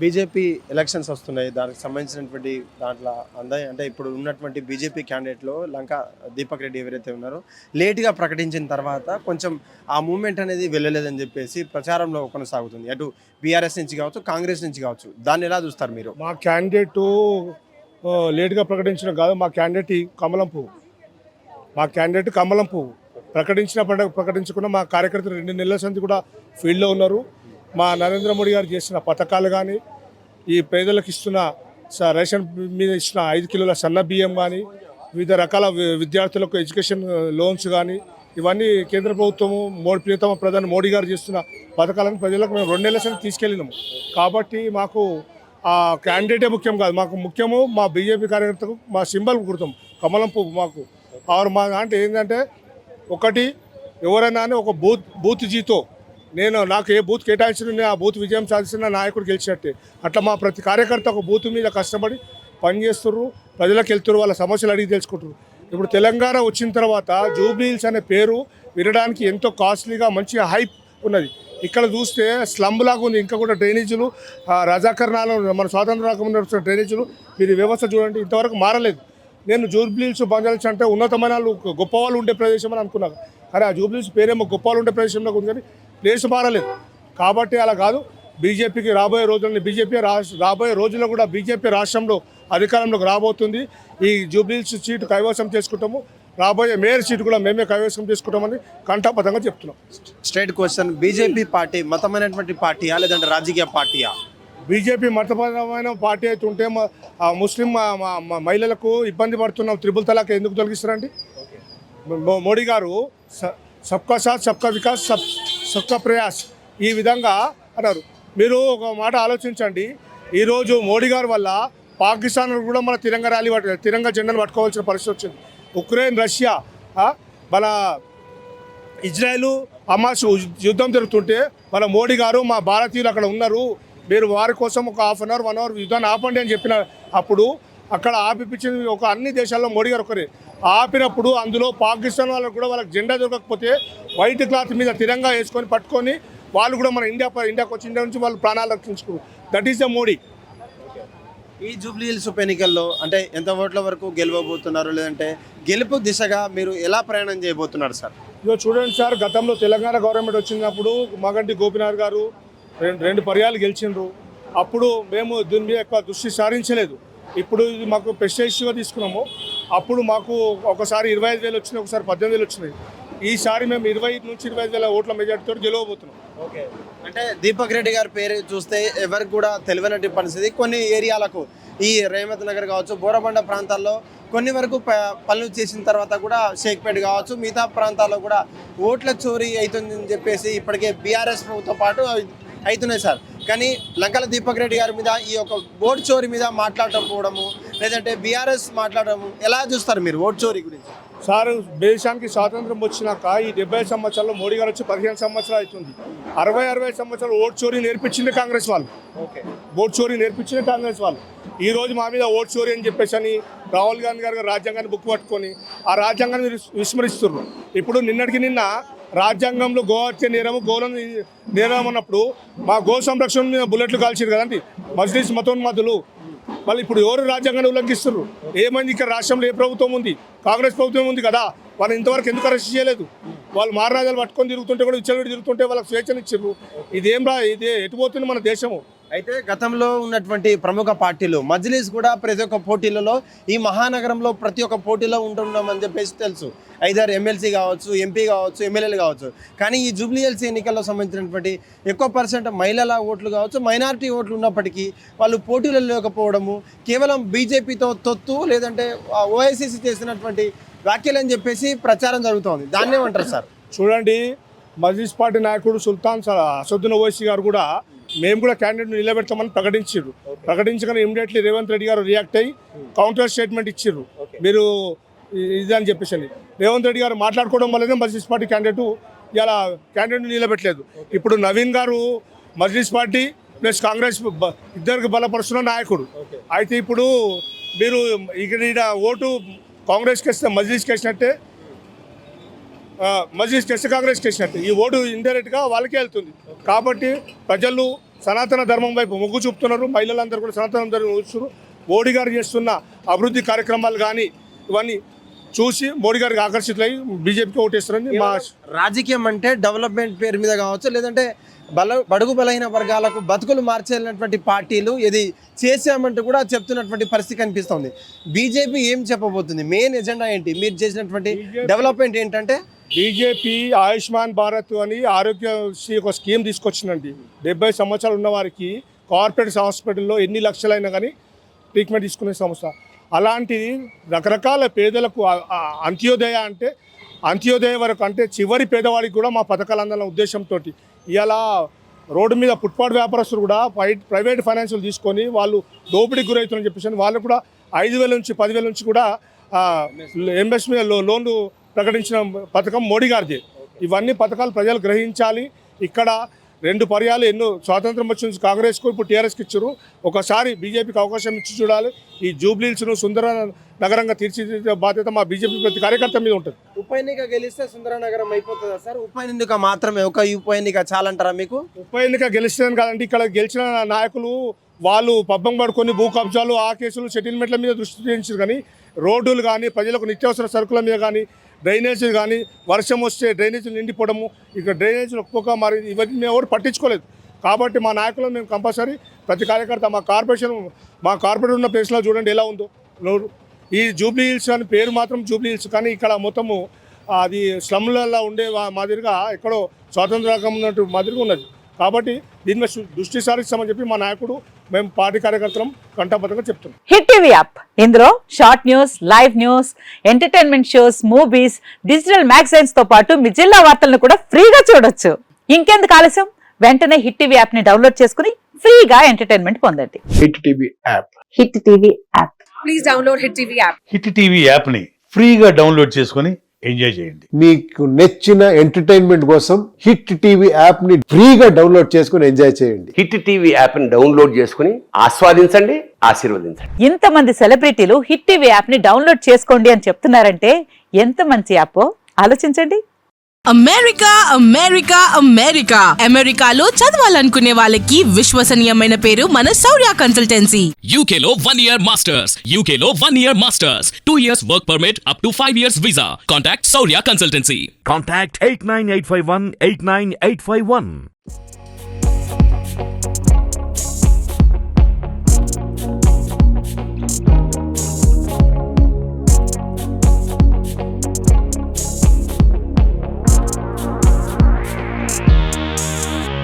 BJP elections వస్తున్నాయి. దానికి సంబంధించినటువంటి దాంట్లో అంటే ఇప్పుడు ఉన్నటువంటి బీజేపీ క్యాండిడేట్లో లంకా దీపక్ రెడ్డి ఎవరైతే ఉన్నారో లేట్గా ప్రకటించిన తర్వాత కొంచెం ఆ మూమెంట్ అనేది వెళ్ళలేదని చెప్పేసి ప్రచారంలో కొనసాగుతుంది. అటు బీఆర్ఎస్ నుంచి కావచ్చు, కాంగ్రెస్ నుంచి కావచ్చు. దాన్ని ఎలా చూస్తారు మీరు? మా క్యాండిడేటు లేట్గా ప్రకటించడం కాదు, మా క్యాండిడేట్ కమలం పువ్వు. మా క్యాండిడేట్ కమలం పువ్వు ప్రకటించకుండా మా కార్యకర్తలు 2 నెలల సంది కూడా ఫీల్డ్లో ఉన్నారు. మా నరేంద్ర మోడీ గారు చేసిన పథకాలు కానీ, ఈ పేదలకు ఇస్తున్న రేషన్ మీద ఇచ్చిన 5 కిలోల సన్న బియ్యం కానీ, వివిధ రకాల విద్యార్థులకు ఎడ్యుకేషన్ లోన్స్ కానీ, ఇవన్నీ కేంద్ర ప్రభుత్వము ప్రియతమ ప్రధాని మోడీ గారు చేస్తున్న పథకాలను ప్రజలకు మేము 2 నెలల సంది తీసుకెళ్ళినాము. కాబట్టి మాకు ఆ క్యాండిడేటే ముఖ్యం కాదు, మాకు ముఖ్యము మా బీజేపీ కార్యకర్తకు మా సింబల్ గుర్తాం కమలం పువ్వు. మాకు మా అంటే ఏంటంటే ఒకటి, ఎవరైనా ఒక బూత్ జీతో నాకు ఏ బూత్ కేటాయించిన ఆ బూత్ విజయం సాధిస్తున్న నాయకుడు గెలిచినట్టే. అట్లా మా ప్రతి కార్యకర్త ఒక బూత్ మీద కష్టపడి పనిచేస్తున్నారు, ప్రజలకు వెళ్తున్నారు, వాళ్ళ సమస్యలు అడిగి తెలుసుకుంటారు. ఇప్పుడు తెలంగాణ వచ్చిన తర్వాత జూబ్లీ హిల్స్ అనే పేరు వినడానికి ఎంతో కాస్ట్లీగా మంచిగా హైప్ ఉన్నది. ఇక్కడ చూస్తే స్లమ్ లాగా ఉంది. ఇంకా కూడా డ్రైనేజీలు రజాకరణాలు మన స్వాతంత్ర రాకముందు డ్రైనేజీలు మీరు వ్యవస్థ చూడండి, ఇంతవరకు మారలేదు. నేను జూబ్లీ హిల్స్ బంజారాహిల్స్ అంటే ఉన్నతమైన గొప్ప వాళ్ళు ఉండే ప్రదేశం అని అనుకున్నాను. కానీ ఆ జూబ్లీ హిల్స్ పేరేమో గొప్ప వాళ్ళు ఉండే ప్రదేశంలో ఉంది, కానీ ప్లేస్ మారలేదు. కాబట్టి అలా కాదు. బీజేపీకి రాబోయే రోజుల్లో కూడా బీజేపీ రాష్ట్రంలో అధికారంలోకి రాబోతుంది. ఈ జూబ్లీ హిల్స్ సీటు కైవసం చేసుకుంటాము. రాబోయే మేయర్ సీటు కూడా మేమే కైవసం చేసుకుంటామని కంఠాపథంగా చెప్తున్నాం. స్ట్రైట్ క్వశ్చన్, బీజేపీ పార్టీ మతమైనటువంటి పార్టీయా లేదంటే రాజకీయ పార్టీయా? బీజేపీ మతపరమైన పార్టీ అయితే ఉంటే ముస్లిం మహిళలకు ఇబ్బంది పడుతున్న త్రిపుల్ తలాక్ ఎందుకు తొలగిస్తారండి? మోడీ గారు సబ్కా సాత్ సబ్కా వికాస్ సబ్కా ప్రయాస్ ఈ విధంగా అన్నారు. మీరు ఒక మాట ఆలోచించండి, ఈరోజు మోడీ గారి వల్ల పాకిస్తాన్ కూడా మన తిరంగా జెండాను పట్టుకోవాల్సిన పరిస్థితి వచ్చింది. ఉక్రెయిన్, రష్యా, మన ఇజ్రాయెల్, హమాస్ యుద్ధం జరుగుతుంటే మన మోడీ గారు మా భారతీయులు అక్కడ ఉన్నారు, మీరు వారి కోసం ఒక 1/2 అవర్ 1 అవర్ యుద్ధాన్ని ఆపండి అని చెప్పిన అప్పుడు అక్కడ ఆపిపించింది ఒక అన్ని దేశాల్లో మోడీ గారు ఒకరే. ఆపినప్పుడు అందులో పాకిస్తాన్ వాళ్ళకు కూడా వాళ్ళకి జెండా దొరకకపోతే వైట్ క్లాత్ మీద తిరంగా వేసుకొని పట్టుకొని వాళ్ళు కూడా మన ఇండియాకి వచ్చి ఇండియా నుంచి వాళ్ళు ప్రాణాలు రక్షించుకున్నారు. That is the Modi. ఈ జూబ్లీ హిల్స్ ఉప ఎన్నికల్లో అంటే ఎంత ఓట్ల వరకు గెలవబోతున్నారు, లేదంటే గెలుపు దిశగా మీరు ఎలా ప్రయాణం చేయబోతున్నారు సార్? ఇదో చూడండి సార్, గతంలో తెలంగాణ గవర్నమెంట్ వచ్చినప్పుడు మాగంటి గోపీనాథ్ గారు 2 పర్యాలు గెలిచిండ్రు. అప్పుడు మేము దీని మీద ఎక్కువ దృష్టి సారించలేదు. ఇప్పుడు ఇది మాకు ప్రెస్టేజ్గా తీసుకున్నాము. అప్పుడు మాకు ఒకసారి 25,000 వచ్చినాయి, ఒకసారి 18,000 వచ్చినాయి. ఈసారి మేము 20 నుంచి 25,000 ఓట్ల మెజార్టీతో గెలవబోతున్నాం. ఓకే, అంటే దీపక్ రెడ్డి గారి పేరు చూస్తే ఎవరికి కూడా తెలియనట్టు పరిస్థితి. కొన్ని ఏరియాలకు ఈ రేవంత్ నగర్ కావచ్చు, బోరబండ ప్రాంతాల్లో కొన్ని వరకు పనులు చేసిన తర్వాత కూడా షేక్పేట్ కావచ్చు, మిగతా ప్రాంతాల్లో కూడా ఓట్ల చోరీ అవుతుందని చెప్పేసి ఇప్పటికే బీఆర్ఎస్ ప్రభుత్వం పాటు అవుతున్నాయి సార్. కానీ లంకల దీపక్ రెడ్డి గారి మీద ఈ యొక్క ఓటు చోరీ మీద మాట్లాడకపోవడము, లేదంటే బీఆర్ఎస్ మాట్లాడము ఎలా చూస్తారు మీరు ఓటు చోరీ గురించి? సార్, దేశానికి స్వాతంత్రం వచ్చినాక ఈ 70 సంవత్సరాల్లో మోడీ గారు వచ్చి 15 సంవత్సరాలు అవుతుంది. 60 సంవత్సరాలు ఓటు చోరీ నేర్పించింది కాంగ్రెస్ వాళ్ళు. ఓటు చోరీ నేర్పించింది కాంగ్రెస్ వాళ్ళు. ఈరోజు మా మీద ఓటు చోరీ అని చెప్పేసి అని రాహుల్ గాంధీ గారు రాజ్యాంగాన్ని బుక్ పట్టుకొని ఆ రాజ్యాంగాన్ని విస్మరిస్తున్నారు. ఇప్పుడు నిన్న రాజ్యాంగంలో గోహత్య నేరము, గోలను నేరం అన్నప్పుడు మా గో సంరక్షణ మీద బుల్లెట్లు కాల్చారు కదండి మజ్లిస్ మతోన్మాదులు. మళ్ళీ ఇప్పుడు ఎవరు రాజ్యాంగాన్ని ఉల్లంఘిస్తున్నారు? ఏమైంది? ఇక్కడ రాష్ట్రంలో ఏ ప్రభుత్వం ఉంది? కాంగ్రెస్ ప్రభుత్వం ఉంది కదా. వాళ్ళు ఇంతవరకు ఎందుకు అరెస్ట్ చేయలేదు? వాళ్ళు మారరాజాలు పట్టుకొని తిరుగుతుంటే కూడా విచ్చలవిడి తిరుగుతుంటే వాళ్ళకి స్వేచ్ఛనిచ్చారు. ఇదే ఎటుపోతుంది మన దేశము? అయితే గతంలో ఉన్నటువంటి ప్రముఖ పార్టీలు మజ్లిస్ కూడా ప్రతి ఒక్క పోటీలలో ఈ మహానగరంలో ప్రతి ఒక్క పోటీలో ఉంటున్నామని చెప్పేసి తెలుసు. ఐదారు ఎమ్మెల్సీ కావచ్చు, ఎంపీ కావచ్చు, ఎమ్మెల్యేలు కావచ్చు. కానీ ఈ జూబ్లీ హిల్స్ ఎన్నికల్లో సంబంధించినటువంటి ఎక్కువ పర్సెంట్ మహిళల ఓట్లు కావచ్చు, మైనారిటీ ఓట్లు ఉన్నప్పటికీ వాళ్ళు పోటీలో లేకపోవడము, కేవలం బీజేపీతో తొత్తు లేదంటే ఓఐసీసీ చేసినటువంటి వ్యాఖ్యలు అని చెప్పేసి ప్రచారం జరుగుతోంది. దాన్ని ఏమంటారు సార్? చూడండి, మజ్లిస్ పార్టీ నాయకుడు సుల్తాన్ అసదుద్దీన్ ఓవైసీ గారు కూడా మేము కూడా క్యాండిడేట్ నిలబెడతామని ప్రకటించగానే ఇమీడియట్లీ రేవంత్ రెడ్డి గారు రియాక్ట్ అయ్యి కౌంటర్ స్టేట్మెంట్ ఇచ్చిర్రు. మీరు ఇదని చెప్పేసి రేవంత్ రెడ్డి గారు మాట్లాడుకోవడం వల్లనే మజ్లిస్ పార్టీ ఇలా క్యాండిడేట్ నిలబెట్టలేదు. ఇప్పుడు నవీన్ గారు మజ్లిస్ పార్టీ ప్లస్ కాంగ్రెస్ ఇద్దరికి బలపరుస్తున్న నాయకుడు. అయితే ఇప్పుడు మీరు ఇక్కడ ఓటు కాంగ్రెస్కి వేస్తే మజ్లిస్కి వేసినట్టే, మజ్లిస్కి వేస్తే కాంగ్రెస్కి వేసినట్టే. ఈ ఓటు ఇండైరెక్ట్గా వాళ్ళకే వెళ్తుంది. కాబట్టి ప్రజలు సనాతన ధర్మం వైపు మొగ్గు చూపుతున్నారు. మహిళలందరూ కూడా సనాతన ధర్మం చూస్తున్నారు. మోడీ గారు చేస్తున్న అభివృద్ధి కార్యక్రమాలు కానీ ఇవన్నీ చూసి మోడీ గారికి ఆకర్షితులై బీజేపీకి ఓటేస్తారని మా రాజకీయం అంటే డెవలప్మెంట్ పేరు మీద కావచ్చు, లేదంటే బడుగు బలైన వర్గాలకు బతుకులు మార్చేసినటువంటి పార్టీలు ఇది చేసామంటూ కూడా చెప్తున్నటువంటి పరిస్థితి కనిపిస్తుంది. బీజేపీ ఏం చెప్పబోతుంది? మెయిన్ ఎజెండా ఏంటి? మీరు చేసినటువంటి డెవలప్మెంట్ ఏంటంటే బీజేపీ ఆయుష్మాన్ భారత్ అని ఆరోగ్యశ్రీ ఒక స్కీమ్ తీసుకొచ్చిందండి. 70 సంవత్సరాలు ఉన్న వారికి కార్పొరేట్ హాస్పిటల్లో ఎన్ని లక్షలైనా కానీ ట్రీట్మెంట్ తీసుకునే సంస్థ. అలాంటిది రకరకాల పేదలకు అంత్యోదయ అంటే అంత్యోదయ వరకు అంటే చివరి పేదవాడికి కూడా మా పథకాలు అందాలన్న ఉద్దేశంతో ఇలా రోడ్డు మీద ఫుట్పాత్ వ్యాపారస్తులు కూడా ప్రైవేట్ ఫైనాన్షియల్ తీసుకొని వాళ్ళు దోపిడీకి గురవుతున్నారని చెప్పేసి వాళ్ళు కూడా 5,000 నుంచి 10,000 నుంచి కూడా ఎంఎస్ఎంఈ లోన్లు ప్రకటించిన పథకం మోడీ గారిది. ఇవన్నీ పథకాలు ప్రజలు గ్రహించాలి. ఇక్కడ 2 పర్యాలు ఎన్నో స్వాతంత్రం వచ్చి నుంచి కాంగ్రెస్కు ఇప్పుడు టీఆర్ఎస్కి ఇచ్చారు. ఒకసారి బీజేపీకి అవకాశం ఇచ్చి చూడాలి. ఈ జూబ్లీహిల్స్ను సుందర నగరంగా తీర్చిదిద్దే బాధ్యత మా బీజేపీ ప్రతి కార్యకర్త మీద ఉంటుంది. ఉప ఎన్నిక గెలిస్తే సుందర నగరం అయిపోతుందా సార్? ఉప ఎన్నిక మాత్రమే, ఒక ఉప ఎన్నిక చాలంటారా మీకు? ఉప ఎన్నిక గెలిస్తేనే కాదండి, ఇక్కడ గెలిచిన నాయకులు వాళ్ళు పబ్బం పడుకొని భూ కబ్జాలు ఆ కేసులు సెటిల్మెంట్ల మీద దృష్టి చేయించారు. కానీ రోడ్డులు కానీ ప్రజలకు నిత్యావసర సరుకుల మీద కానీ డ్రైనేజీలు కానీ వర్షం వస్తే డ్రైనేజీలు నిండిపోవడము, ఇక డ్రైనేజీలు ఒక్కొక్క మరి ఇవన్నీ ఎవరు పట్టించుకోలేదు. కాబట్టి మా నాయకులను మేము కంపల్సరీ ప్రతి కార్యకర్త మా కార్పొరేట్ ఉన్న ప్లేస్లో చూడండి ఎలా ఉందో. ఈ జూబ్లీ హిల్స్ అని పేరు మాత్రం జూబ్లీ హిల్స్, కానీ ఇక్కడ మొత్తము అది స్లమ్లలో ఉండే మాదిరిగా ఎక్కడో స్వాతంత్రం ఉన్నట్టు మాదిరిగా ఉన్నది. కాబట్టి దీని మీద దృష్టి సారిస్తామని చెప్పి మా నాయకుడు మేము పార్టీ కార్యకర్తలం కంఠబద్ధంగా చెప్తున్నాం. హిట్ టీవీ యాప్, ఇందులో short news, live news, entertainment shows, movies, digital magazines తో పాటు మీ జిల్లా వార్తలను కూడా ఫ్రీగా చూడొచ్చు. ఇంకెందుకు ఆలస్యం, వెంటనే హిట్ టీవీ యాప్ ని డౌన్లోడ్ చేసుకుని ఫ్రీగా ఎంటర్టైన్మెంట్ పొందండి. Hit TV app. Hit TV app. Please download hit TV app. Hit TV app ని ఫ్రీగా డౌన్లోడ్ చేసుకుని ఎంజాయ్ చేయండి. మీకు నచ్చిన ఎంటర్టైన్మెంట్ కోసం హిట్ టీవీ యాప్ ని ఫ్రీగా డౌన్లోడ్ చేసుకుని ఎంజాయ్ చేయండి. హిట్ టీవీ యాప్ ని డౌన్లోడ్ చేసుకుని ఆస్వాదించండి, ఆశీర్వదించండి. ఇంతమంది సెలబ్రిటీలు హిట్ టీవీ యాప్ ని డౌన్లోడ్ చేసుకోండి అని చెప్తున్నారంటే ఎంత మంచి యాప్ ఆలోచించండి. అమెరికా అమెరికా అమెరికా అమెరికాలో చదవాలనుకునే వాళ్ళకి విశ్వసనీయమైన పేరు మన శౌర్య కన్సల్టెన్సీ. UK లో 1 year masters, UK లో 1 year masters, 2 years work permit up to 5 years visa. Contact Saurya Consultancy. Contact 89851 89851.